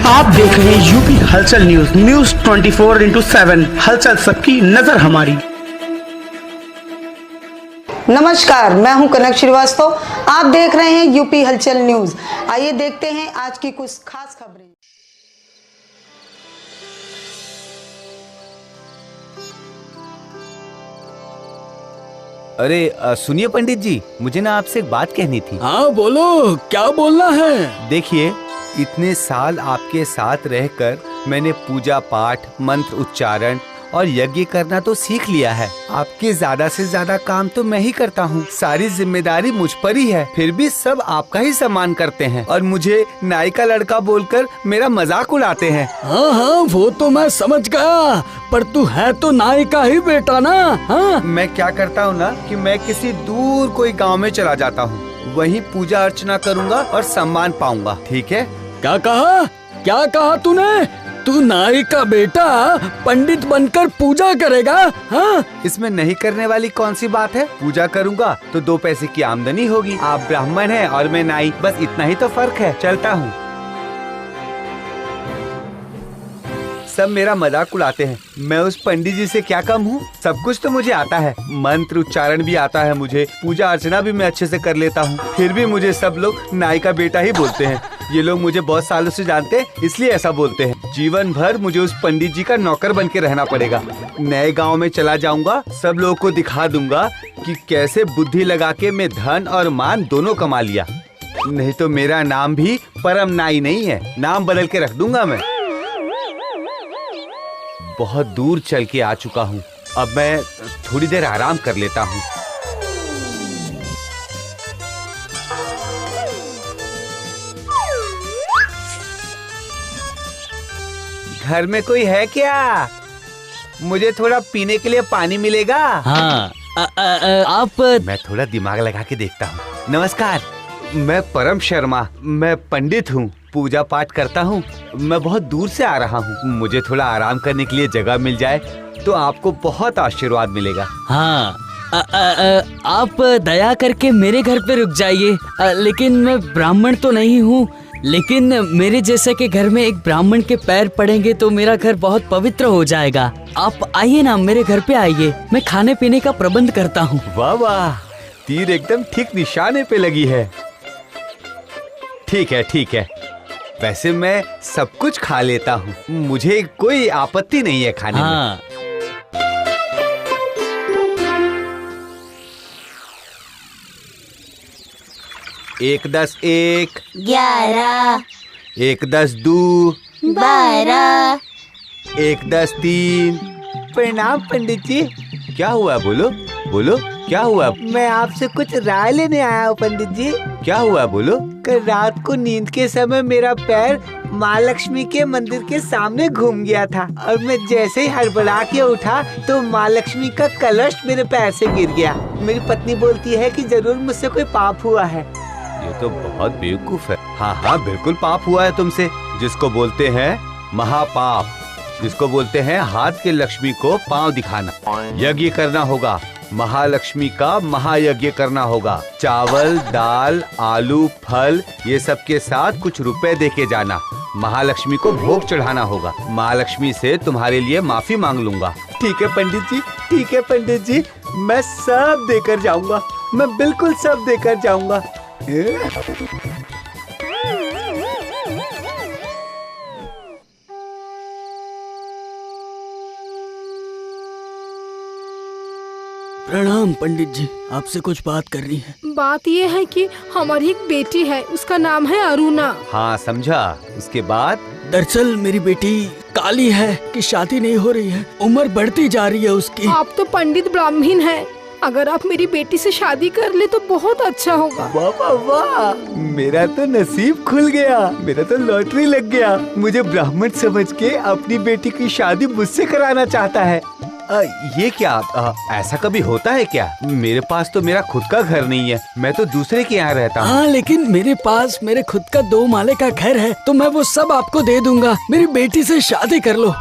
आप देख रहे हैं यूपी हलचल न्यूज 24/7 हलचल सबकी नजर हमारी। नमस्कार, मैं हूं कनक श्रीवास्तव। आप देख रहे हैं यूपी हलचल न्यूज। आइए देखते हैं आज की कुछ खास खबरें। अरे सुनिए पंडित जी, मुझे ना आपसे एक बात कहनी थी। हाँ बोलो, क्या बोलना है? देखिए, इतने साल आपके साथ रहकर मैंने पूजा पाठ, मंत्र उच्चारण और यज्ञ करना तो सीख लिया है। आपके ज्यादा से ज्यादा काम तो मैं ही करता हूँ, सारी जिम्मेदारी मुझ पर ही है। फिर भी सब आपका ही सम्मान करते हैं और मुझे नाई का लड़का बोलकर मेरा मजाक उड़ाते हैं। हाँ हाँ, वो तो मैं समझ गया, पर तू है तो नाई का ही बेटा ना। हाँ, मैं क्या करता हूँ ना कि मैं किसी दूर कोई गांव में चला जाता हूँ, वहीं पूजा अर्चना करूँगा और सम्मान पाऊंगा। ठीक है? क्या कहा? क्या कहा तूने? तू नाई का बेटा पंडित बनकर पूजा करेगा? हाँ, इसमें नहीं करने वाली कौन सी बात है? पूजा करूँगा तो 2 पैसे की आमदनी होगी। आप ब्राह्मण हैं और मैं नाई, बस इतना ही तो फर्क है। चलता हूँ। सब मेरा मजाक उड़ाते हैं। मैं उस पंडित जी से क्या कम हूँ? सब कुछ तो मुझे आता है, मंत्र उच्चारण भी आता है मुझे, पूजा अर्चना भी मैं अच्छे से कर लेता हूँ। फिर भी मुझे सब लोग नाई का बेटा ही बोलते हैं। ये लोग मुझे बहुत सालों से जानते हैं, इसलिए ऐसा बोलते हैं। जीवन भर मुझे उस पंडित जी का नौकर बन के रहना पड़ेगा। नए गाँव में चला जाऊंगा, सब लोगों को दिखा दूंगा कि कैसे बुद्धि लगा के मैं धन और मान दोनों कमा लिया। नहीं तो मेरा नाम भी परम नाई नहीं है, नाम बदल के रख दूंगा मैं। बहुत दूर चल के आ चुका हूँ, अब मैं थोड़ी देर आराम कर लेता हूँ। घर में कोई है क्या? मुझे थोड़ा पीने के लिए पानी मिलेगा? हाँ, आप मैं थोड़ा दिमाग लगा के देखता हूँ। नमस्कार, मैं परम शर्मा, मैं पंडित हूँ, पूजा पाठ करता हूँ। मैं बहुत दूर से आ रहा हूँ, मुझे थोड़ा आराम करने के लिए जगह मिल जाए तो आपको बहुत आशीर्वाद मिलेगा। हाँ, आप दया करके मेरे घर पे रुक जाइए। लेकिन मैं ब्राह्मण तो नहीं हूँ, लेकिन मेरे जैसे के घर में एक ब्राह्मण के पैर पड़ेंगे तो मेरा घर बहुत पवित्र हो जाएगा। आप आइए ना, मेरे घर पे आइए, मैं खाने पीने का प्रबंध करता हूँ। वाह वाह, तीर एकदम ठीक निशाने पे लगी है। ठीक है ठीक है, वैसे मैं सब कुछ खा लेता हूँ, मुझे कोई आपत्ति नहीं है खाने में। 1 10 1 11 1 10 2 12 1 10 3। प्रणाम पंडित जी। क्या हुआ? बोलो बोलो, क्या हुआ? मैं आपसे कुछ राय लेने आया हूँ पंडित जी। क्या हुआ? बोलो। कल रात को नींद के समय मेरा पैर माँ लक्ष्मी के मंदिर के सामने घूम गया था और मैं जैसे ही हड़बड़ा के उठा तो माँ लक्ष्मी का कलश मेरे पैर से गिर गया। मेरी पत्नी बोलती है कि जरूर मुझसे कोई पाप हुआ है। ये तो बहुत बेवकूफ है। हाँ हाँ, बिल्कुल पाप हुआ है तुमसे, जिसको बोलते हैं महापाप, जिसको बोलते हैं हाथ के लक्ष्मी को पांव दिखाना। यज्ञ करना होगा, महालक्ष्मी का महायज्ञ करना होगा। चावल, दाल, आलू, फल, ये सब के साथ कुछ रुपए देके जाना। महालक्ष्मी को भोग चढ़ाना होगा। महालक्ष्मी से तुम्हारे लिए माफी मांग लूंगा। ठीक है पंडित जी, ठीक है पंडित जी, मैं सब देकर जाऊंगा, मैं बिल्कुल सब देकर जाऊंगा। प्रणाम पंडित जी, आपसे कुछ बात करनी है। बात ये है कि हमारी एक बेटी है, उसका नाम है अरुणा। हाँ समझा। उसके बाद? दरअसल मेरी बेटी काली है कि शादी नहीं हो रही है, उम्र बढ़ती जा रही है उसकी। आप तो पंडित ब्राह्मण हैं, अगर आप मेरी बेटी से शादी कर ले तो बहुत अच्छा होगा। वाह वाह वाह, मेरा तो नसीब खुल गया, मेरा तो लॉटरी लग गया। मुझे ब्राह्मण समझ के अपनी बेटी की शादी मुझसे कराना चाहता है। ये क्या? ऐसा कभी होता है क्या? मेरे पास तो मेरा खुद का घर नहीं है, मैं तो दूसरे के यहाँ रहता हूँ। हाँ, लेकिन मेरे पास मेरे खुद का 2 माले का घर है, तो मैं वो सब आपको दे दूंगा। मेरी बेटी से शादी कर लो।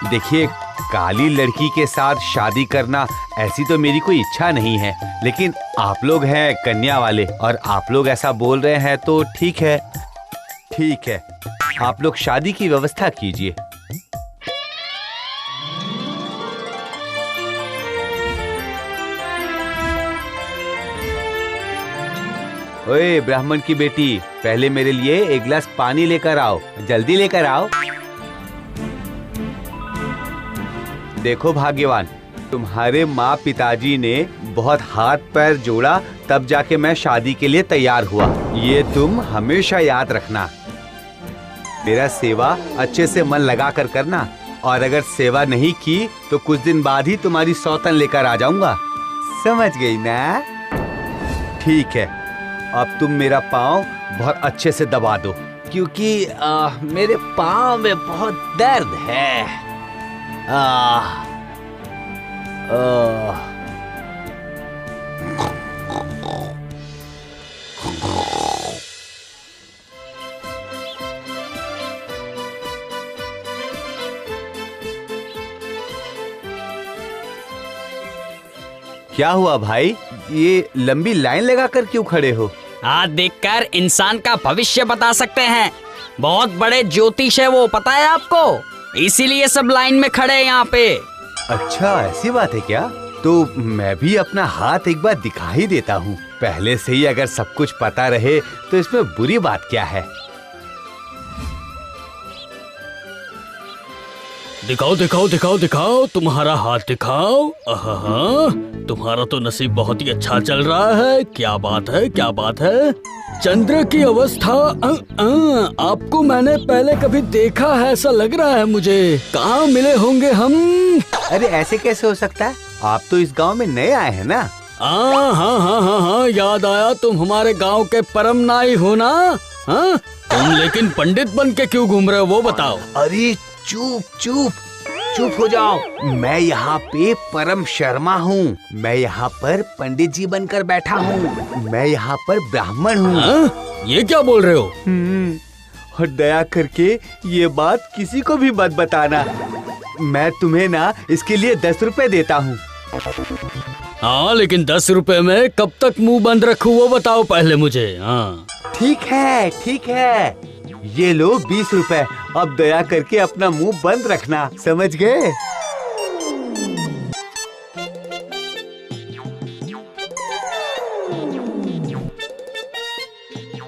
देखिए, काली लड़की के साथ शादी करना ऐसी तो मेरी कोई इच्छा नहीं है, लेकिन आप लोग हैं कन्या वाले और आप लोग ऐसा बोल रहे हैं तो ठीक है। ठीक है, आप लोग शादी की व्यवस्था कीजिए। ओए ब्राह्मण की बेटी, पहले मेरे लिए एक गिलास पानी लेकर आओ, जल्दी लेकर आओ। देखो भाग्यवान, तुम्हारे माँ पिताजी ने बहुत हाथ पैर जोड़ा, तब जाके मैं शादी के लिए तैयार हुआ। ये तुम हमेशा याद रखना। मेरा सेवा अच्छे से मन लगा कर करना, और अगर सेवा नहीं की तो कुछ दिन बाद ही तुम्हारी सौतन लेकर आ जाऊंगा। समझ गई ना? ठीक है, अब तुम मेरा पाँव बहुत अच्छे से दबा दो, क्योंकि मेरे पाँव में बहुत दर्द है। क्या हुआ भाई, ये लंबी लाइन लगाकर क्यों खड़े हो? हाथ देखकर इंसान का भविष्य बता सकते हैं। बहुत बड़े ज्योतिष है वो, पता है आपको? इसीलिए सब लाइन में खड़े हैं यहाँ पे। अच्छा, ऐसी बात है क्या? तो मैं भी अपना हाथ एक बार दिखा ही देता हूँ। पहले से ही अगर सब कुछ पता रहे तो इसमें बुरी बात क्या है? दिखाओ दिखाओ दिखाओ दिखाओ, तुम्हारा हाथ दिखाओ। आहा, तुम्हारा तो नसीब बहुत ही अच्छा चल रहा है। क्या बात है, क्या बात है। चंद्र की अवस्था, आपको मैंने पहले कभी देखा है ऐसा लग रहा है मुझे। कहाँ मिले होंगे हम? अरे ऐसे कैसे हो सकता है? आप तो इस गांव में नए आए हैं ना? हाँ हाँ हाँ हाँ हाँ, याद आया, तुम हमारे गांव के परम नाई हो ना? हाँ, तुम लेकिन पंडित बन के क्यों घूम रहे हो वो बताओ। अरे चुप चुप चुप हो जाओ। मैं यहाँ पे परम शर्मा हूँ। मैं यहाँ पर पंडित जी बनकर बैठा हूँ। मैं यहाँ पर ब्राह्मण हूँ। ये क्या बोल रहे हो? और दया करके ये बात किसी को भी मत बताना। मैं तुम्हें ना इसके लिए 10 रुपए देता हूँ। हाँ, लेकिन 10 रुपए में कब तक मुंह बंद रखूँ वो बताओ पहले मुझे। हाँ ठीक है ठीक है, ये लो 20 रुपए। अब दया करके अपना मुंह बंद रखना, समझ गए?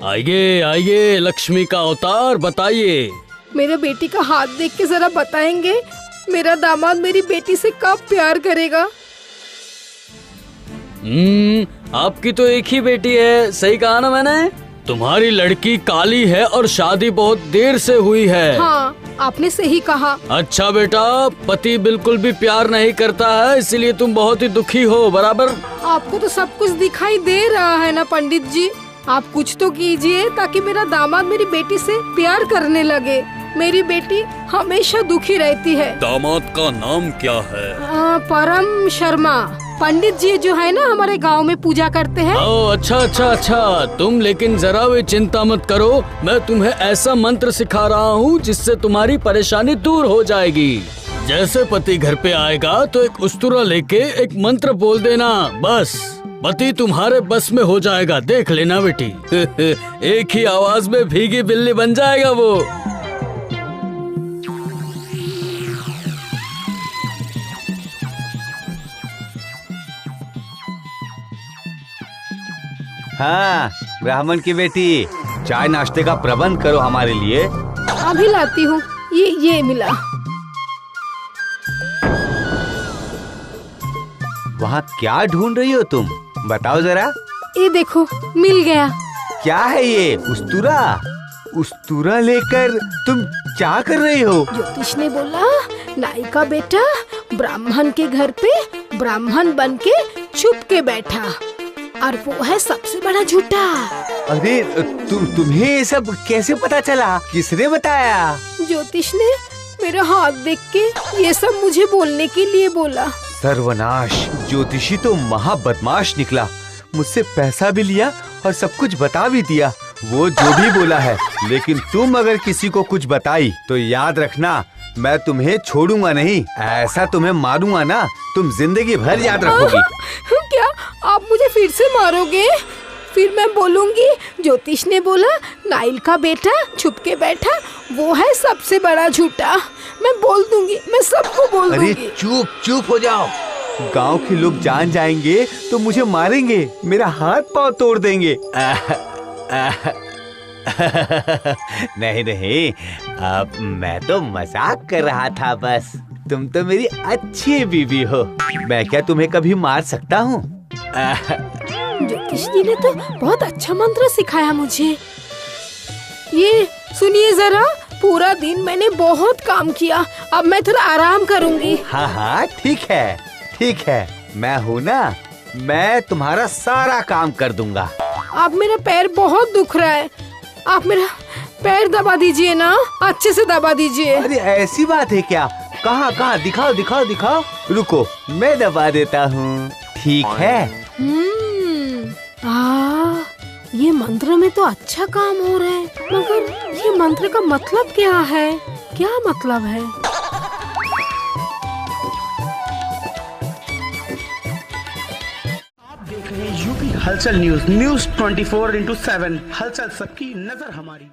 आइए आइए, लक्ष्मी का अवतार, बताइए। मेरे बेटी का हाथ देख के जरा बताएंगे, मेरा दामाद मेरी बेटी से कब प्यार करेगा? आपकी तो एक ही बेटी है, सही कहा ना मैंने? तुम्हारी लड़की काली है और शादी बहुत देर से हुई है। हाँ, आपने सही कहा। अच्छा बेटा, पति बिल्कुल भी प्यार नहीं करता है, इसलिए तुम बहुत ही दुखी हो, बराबर? आपको तो सब कुछ दिखाई दे रहा है ना पंडित जी। आप कुछ तो कीजिए ताकि मेरा दामाद मेरी बेटी से प्यार करने लगे। मेरी बेटी हमेशा दुखी रहती है। दामाद का नाम क्या है? परम शर्मा। पंडित जी जो है ना हमारे गांव में पूजा करते हैं। अच्छा अच्छा अच्छा, तुम लेकिन जरा भी चिंता मत करो, मैं तुम्हें ऐसा मंत्र सिखा रहा हूँ जिससे तुम्हारी परेशानी दूर हो जाएगी। जैसे पति घर पे आएगा तो एक उस्तुरा लेके एक मंत्र बोल देना, बस पति तुम्हारे बस में हो जाएगा, देख लेना बेटी। एक ही आवाज में भीगी बिल्ली बन जाएगा वो। हाँ ब्राह्मण की बेटी, चाय नाश्ते का प्रबंध करो हमारे लिए। अभी लाती हूँ। ये मिला। वहाँ क्या ढूंढ रही हो तुम, बताओ जरा। ये देखो, मिल गया। क्या है ये? उस्तुरा? उस्तुरा लेकर तुम क्या कर रही हो? ज्योतिष ने बोला नाई का बेटा ब्राह्मण के घर पे ब्राह्मण बन के छुप के बैठा, और वो है सबसे बड़ा झूठा। अरे तुम्हें ये सब कैसे पता चला? किसने बताया? ज्योतिष ने मेरा हाथ देख के ये सब मुझे बोलने के लिए बोला। सर्वनाश, ज्योतिषी तो महा बदमाश निकला। मुझसे पैसा भी लिया और सब कुछ बता भी दिया। वो जो भी बोला है, लेकिन तुम अगर किसी को कुछ बताई तो याद रखना, मैं तुम्हें छोड़ूंगा नहीं। ऐसा तुम्हें मारूंगा ना, तुम जिंदगी भर याद रखोगी। क्या आप मुझे फिर से मारोगे? फिर मैं बोलूंगी ज्योतिष ने बोला नाइल का बेटा छुप के बैठा, वो है सबसे बड़ा झूठा। मैं बोल दूंगी, मैं सबको बोल अरे दूंगी। चुप चुप हो जाओ। गांव के लोग जान जाएंगे तो मुझे मारेंगे, मेरा हाथ पांव तोड़ देंगे। नहीं नहीं, अब मैं तो मजाक कर रहा था बस। तुम तो मेरी अच्छी बीवी हो, मैं क्या तुम्हें कभी मार सकता हूँ? ज्योतिष जी ने तो बहुत अच्छा मंत्र सिखाया मुझे। ये सुनिए जरा, पूरा दिन मैंने बहुत काम किया, अब मैं थोड़ा आराम करूंगी। हाँ हाँ ठीक है ठीक है, मैं हूँ ना, मैं तुम्हारा सारा काम कर दूंगा। अब मेरा पैर बहुत दुख रहा है, आप मेरा पैर दबा दीजिए ना, अच्छे से दबा दीजिए। अरे ऐसी बात है क्या? कहाँ कहाँ, दिखाओ दिखाओ दिखाओ। रुको मैं दबा देता हूँ, ठीक है? ये मंत्र में तो अच्छा काम हो रहा है, मगर ये मंत्र का मतलब क्या है? क्या मतलब है? आप देख रहे हैं यूपी हलचल न्यूज 24/7 हलचल सबकी नजर हमारी।